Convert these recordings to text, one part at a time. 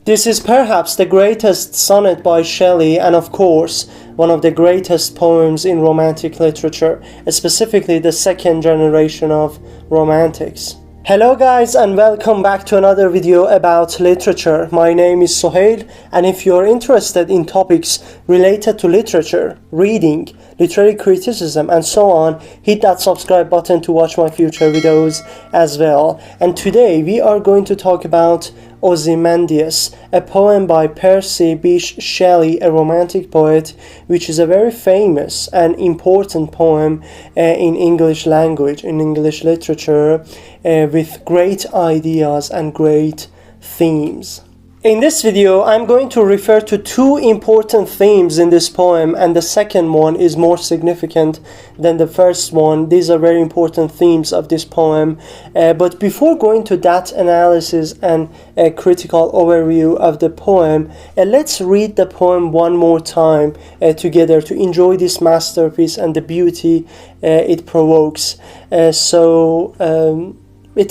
This is perhaps the greatest sonnet by Shelley and of course one of the greatest poems in Romantic literature, specifically the second generation of Romantics. Hello guys and welcome back to another video about literature. My name is Sohail, and if you're interested in topics related to literature, reading, literary criticism and so on, hit that subscribe button to watch my future videos as well. And today we are going to talk about Ozymandias, a poem by Percy Bysshe Shelley, a Romantic poet, which is a very famous and important poem in English language, in English literature, with great ideas and great themes. In this video, I'm going to refer to two important themes in this poem, and the second one is more significant than the first one. These are very important themes of this poem. But before going to that analysis and a critical overview of the poem, let's read the poem one more time together to enjoy this masterpiece and the beauty it provokes. It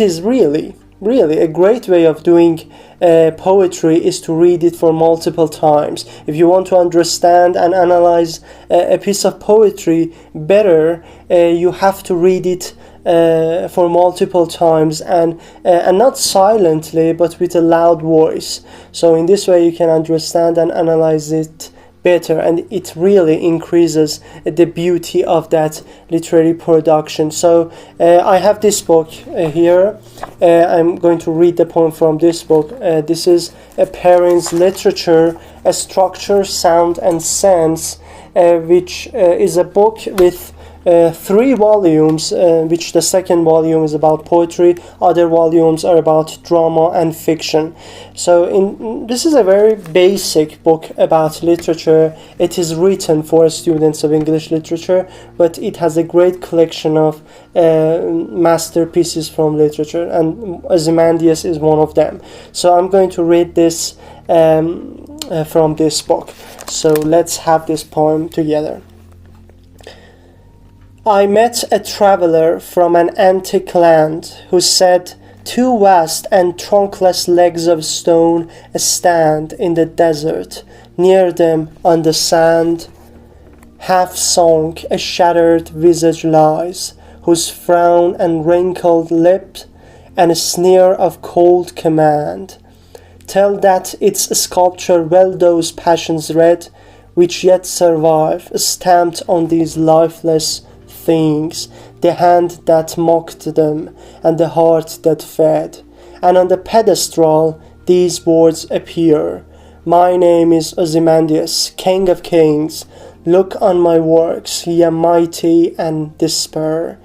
is really a great way of doing poetry is to read it for multiple times. If you want to understand and analyze a piece of poetry better, you have to read it for multiple times and not silently but with a loud voice. So in this way you can understand and analyze it better, and it really increases the beauty of that literary production. So I have this book here. I'm going to read the poem from this book. This is Perrin's Literature, a Structure, Sound and Sense, which is a book with 3 volumes, which the second volume is about poetry, other volumes are about drama and fiction. So this is a very basic book about literature. It is written for students of English literature, but it has a great collection of masterpieces from literature, and Ozymandias is one of them. So I'm going to read this from this book. So let's have this poem together. I met a traveler from an antique land who said, 2 vast and trunkless legs of stone stand in the desert. Near them on the sand, half sunk, a shattered visage lies, whose frown and wrinkled lip and a sneer of cold command tell that its sculpture well those passions read, which yet survive, stamped on these lifeless things, the hand that mocked them and the heart that fed. And on the pedestal these words appear: my name is Ozymandias, King of Kings. Look on my works, ye mighty and despair.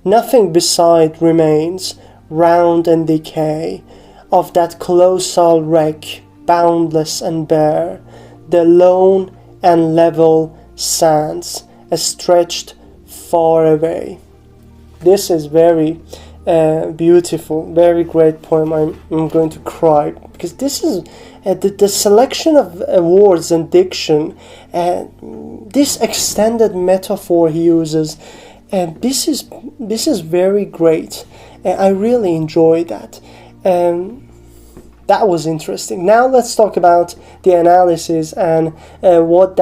Nothing beside remains, round and decay, of that colossal wreck, boundless and bare. The lone and level sands, stretched far away. This is very beautiful, very great poem. I'm going to cry because this is the selection of words and diction, this extended metaphor he uses, and this is very great. I really enjoy that. That was interesting. Now let's talk about the analysis and what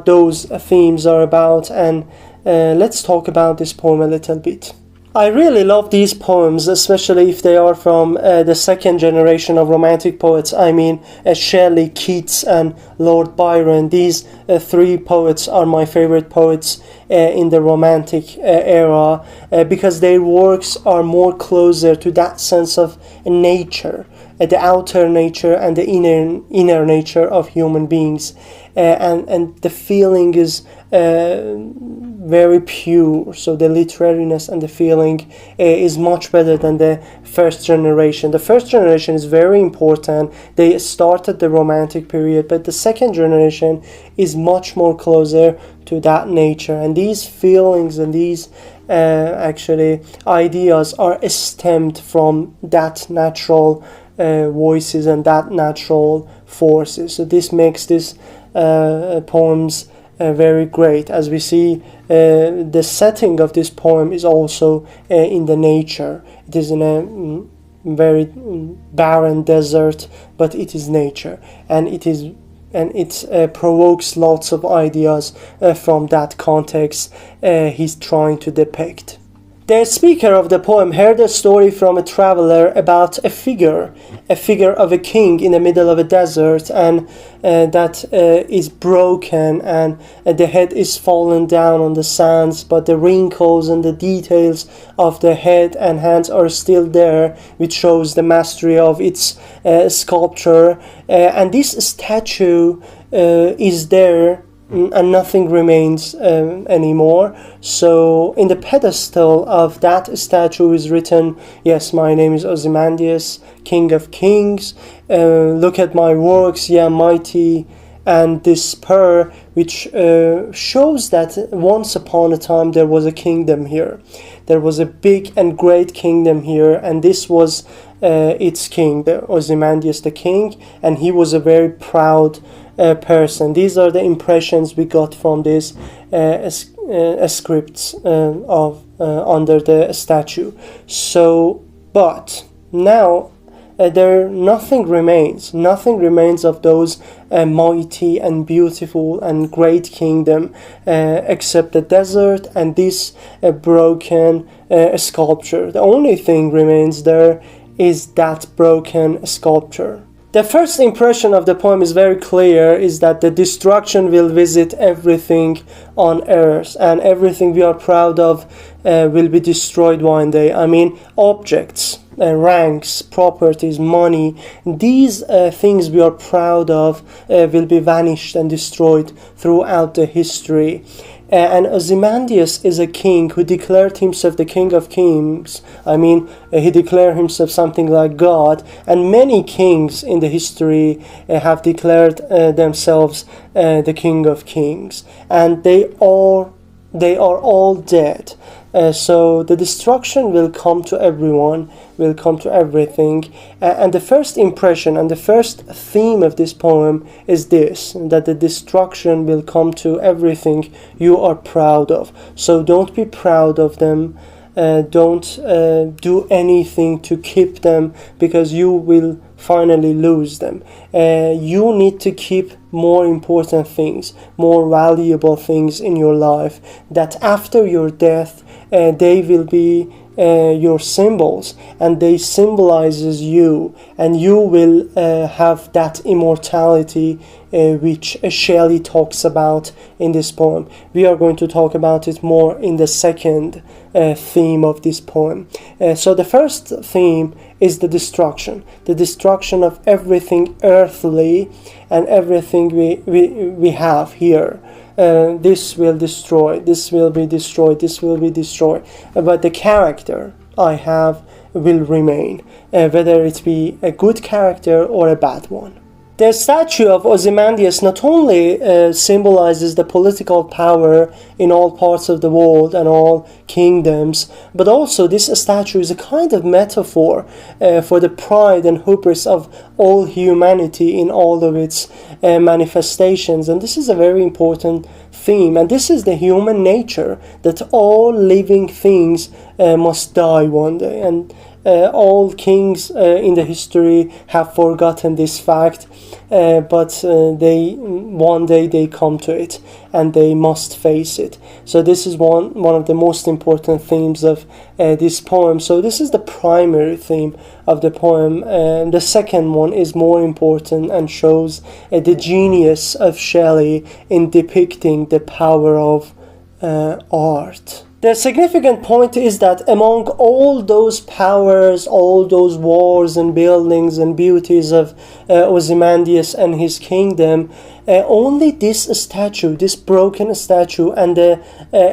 those themes are about, and let's talk about this poem a little bit. I really love these poems, especially if they are from the second generation of Romantic poets. I mean Shelley, Keats and Lord Byron. These 3 poets are my favorite poets in the Romantic era because their works are more closer to that sense of nature, the outer nature and the inner nature of human beings, and the feeling is very pure. So the literariness and the feeling is much better than the first generation. The first generation is very important. They started the Romantic period, but the second generation is much more closer to that nature, and these feelings and these actually ideas are stemmed from that natural voices and that natural forces. So this makes this poems very great. As we see, the setting of this poem is also in the nature. It is in a very barren desert, but it is nature, and it provokes lots of ideas from that context he's trying to depict. The speaker of the poem heard a story from a traveler about a figure of a king in the middle of a desert, and that is broken, and the head is fallen down on the sands, but the wrinkles and the details of the head and hands are still there, which shows the mastery of its sculpture. And this statue is there, and nothing remains anymore. So in the pedestal of that statue is written, "Yes, my name is Ozymandias, King of Kings. Look at my works, yeah, mighty and despair," which shows that once upon a time there was a kingdom here. There was a big and great kingdom here, and this was its king, the Ozymandias the king, and he was a very proud person. These are the impressions we got from these scripts of under the statue. So, but now nothing remains of those mighty and beautiful and great kingdom except the desert and this broken sculpture. The only thing remains there is that broken sculpture. The first impression of the poem is very clear, is that the destruction will visit everything on earth, and everything we are proud of will be destroyed one day. I mean, objects, ranks, properties, money, these things we are proud of will be vanished and destroyed throughout the history. And Ozymandias is a king who declared himself the King of Kings. I mean, he declared himself something like God, and many kings in the history have declared themselves the King of Kings, and they are all dead. So the destruction will come to everyone, will come to everything. And the first impression and the first theme of this poem is this, that the destruction will come to everything you are proud of. So don't be proud of them. Don't do anything to keep them, because you will finally lose them. You need to keep more important things, more valuable things in your life, that after your death they will be your symbols, and they symbolizes you, and you will have that immortality which Shelley talks about in this poem. We are going to talk about it more in the second theme of this poem. So the first theme is the destruction of everything earthly and everything we have here. This will destroy, this will be destroyed, this will be destroyed. But the character I have will remain, whether it be a good character or a bad one. The statue of Ozymandias not only symbolizes the political power in all parts of the world and all kingdoms, but also this statue is a kind of metaphor for the pride and hubris of all humanity in all of its manifestations. And this is a very important theme, and this is the human nature, that all living things must die one day, and all kings in the history have forgotten this fact, but one day they come to it and they must face it. So this is one of the most important themes of this poem. So this is the primary theme of the poem. The second one is more important and shows the genius of Shelley in depicting the power of art. The significant point is that among all those powers, all those wars and buildings and beauties of Ozymandias and his kingdom, only this statue, this broken statue, and the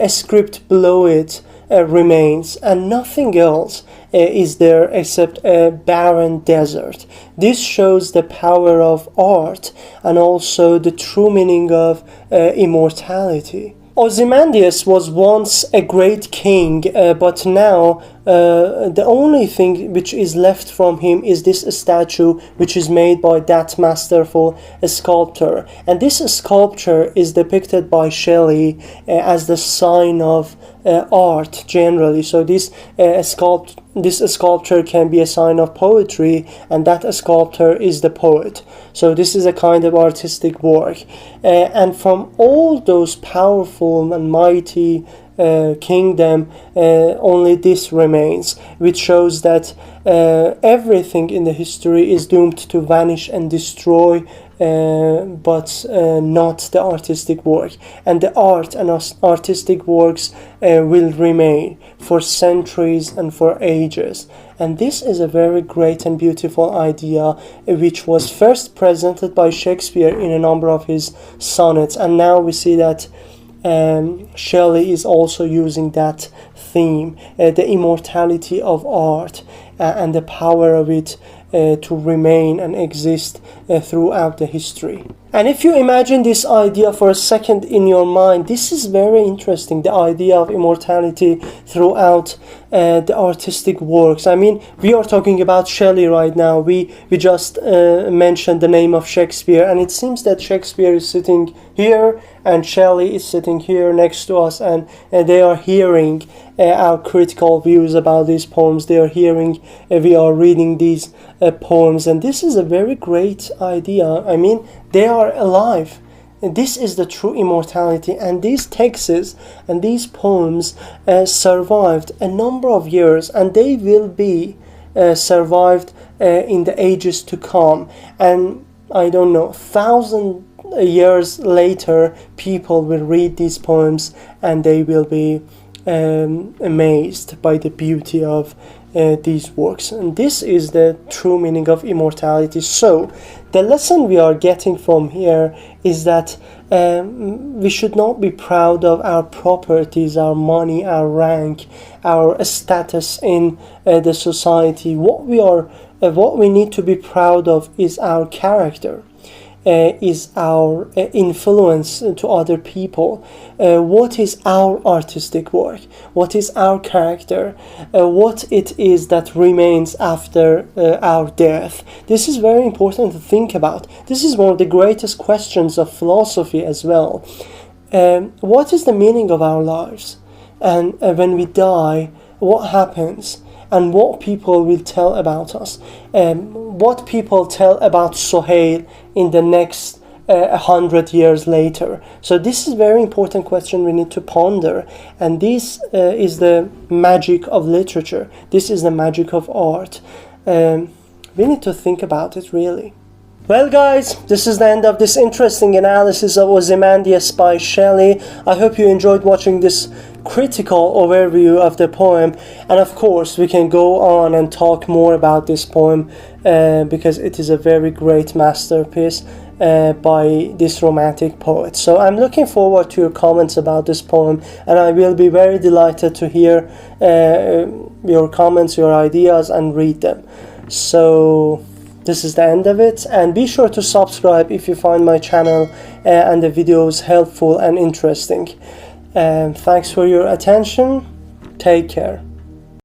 script below it remains, and nothing else is there except a barren desert. This shows the power of art and also the true meaning of immortality. Ozymandias was once a great king, but now the only thing which is left from him is this statue, which is made by that masterful sculptor. And this sculpture is depicted by Shelley as the sign of art generally. So this sculpture can be a sign of poetry, and that sculptor is the poet. So this is a kind of artistic work, and from all those powerful and mighty kingdom, only this remains, which shows that everything in the history is doomed to vanish and destroy, but not the artistic work. And the art and artistic works will remain for centuries and for ages. And this is a very great and beautiful idea, which was first presented by Shakespeare in a number of his sonnets, and now we see that Shelley is also using that theme, the immortality of art and the power of it to remain and exist throughout the history. And if you imagine this idea for a second in your mind, this is very interesting, the idea of immortality throughout the artistic works. I mean, we are talking about Shelley right now. We just mentioned the name of Shakespeare, and it seems that Shakespeare is sitting here and Shelley is sitting here next to us, and they are hearing our critical views about these poems. They are hearing, we are reading these poems, and this is a very great idea. I mean, they are alive. And this is the true immortality, and these texts and these poems survived a number of years, and they will be survived in the ages to come. And I don't know, 1,000 years later, people will read these poems and they will be amazed by the beauty of these works. And this is the true meaning of immortality. So the lesson we are getting from here is that we should not be proud of our properties, our money, our rank, our status in the society. What we need to be proud of is our character. Is our influence to other people. What is our artistic work? What is our character? What it is that remains after our death? This is very important to think about. This is one of the greatest questions of philosophy as well. What is the meaning of our lives? And when we die, what happens? And what people will tell about us, what people tell about Sohail in the next 100 years later. So this is a very important question we need to ponder, and this is the magic of literature. This is the magic of art. We need to think about it, really. Well guys, this is the end of this interesting analysis of Ozymandias by Shelley. I hope you enjoyed watching this critical overview of the poem, and of course we can go on and talk more about this poem because it is a very great masterpiece by this romantic poet. So I'm looking forward to your comments about this poem, and I will be very delighted to hear your comments, your ideas, and read them. So this is the end of it, and be sure to subscribe if you find my channel and the videos helpful and interesting. Thanks for your attention. Take care.